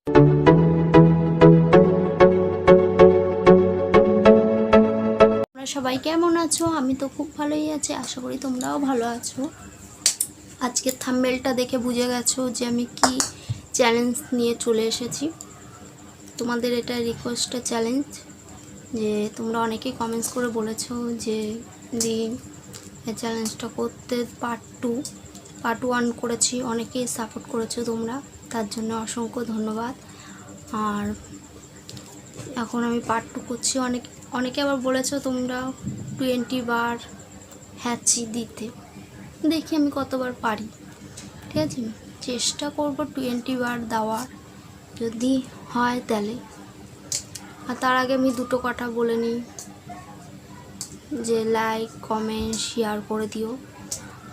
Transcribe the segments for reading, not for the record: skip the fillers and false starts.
সবাই কেমন আছো? আমি তো খুব ভালোই আছি, আশা করি তোমরাও ভালো আছো। আজকের থাম্বনেলটা দেখে বুঝে গেছো যে আমি কি চ্যালেঞ্জ নিয়ে চলে এসেছি। তোমাদের এটা রিকোয়েস্টের চ্যালেঞ্জ, যে তোমরা অনেকেই কমেন্টস করে বলেছো যে দি এই চ্যালেঞ্জটা করতে। পার্ট 1 করেছি, অনেকেই সাপোর্ট করেছো তোমরা, তার জন্য অসংখ্য ধন্যবাদ। আর এখন আমি পার্ট 2 করছি। অনেকে আবার বলেছো তোমরা 20 বার হ্যাচি দিতে, দেখি আমি কতবার পারি। ঠিক আছে, চেষ্টা করব 20 বার দেওয়ার, যদি হয় তাহলে। আর তার আগে আমি দুটো কথা বলে নিই, যে লাইক কমেন্ট শেয়ার করে দিও,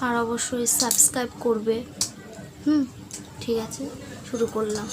আর অবশ্যই সাবস্ক্রাইব করবে। ঠিক আছে, শুরু করলাম।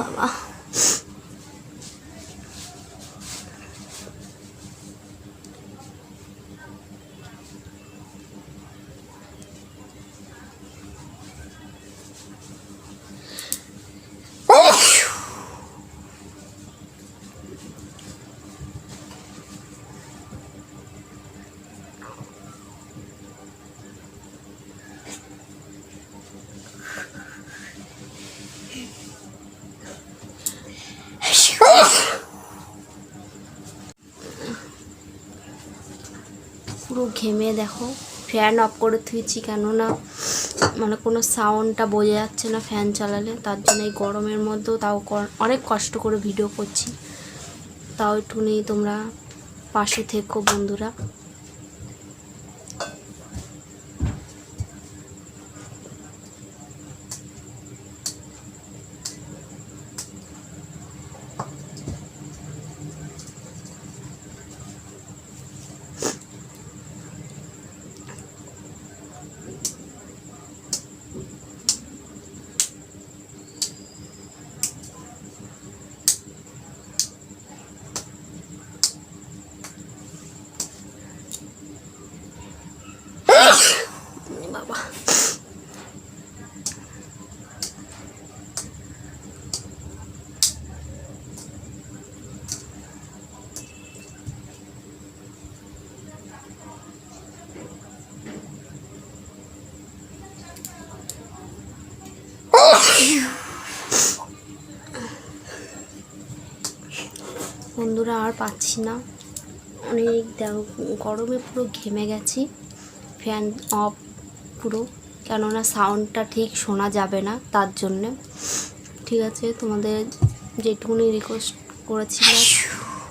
বাবা, পুরো ঘেমে দেখো, ফ্যান অফ করে থুয়েছি, কেননা মানে কোনো সাউন্ডটা বোঝা যাচ্ছে না ফ্যান চালালে, তার জন্য এই গরমের মধ্যেও তাও অনেক কষ্ট করে ভিডিও করছি। তাও একটুখানি তোমরা পাশে থেকো বন্ধুরা। বাবা, বন্ধুরা আর পাচ্ছি না, অনেক গরমে পুরো ঘেমে গেছি। ফ্যান অফ পুরো, কেননা সাউন্ডটা ঠিক শোনা যাবে না, তার জন্যে। ঠিক আছে, তোমাদের যেটুকুনি রিকোয়েস্ট করেছিলাম,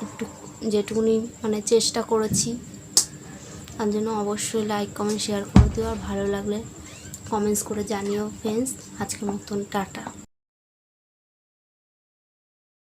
একটু যেটুকুনি মানে চেষ্টা করেছি, তার জন্য অবশ্যই লাইক কমেন্ট শেয়ার করে দিও। আর ভালো লাগলে কমেন্টস করে জানিও ফ্রেন্ডস। আজকের মতন টাটা।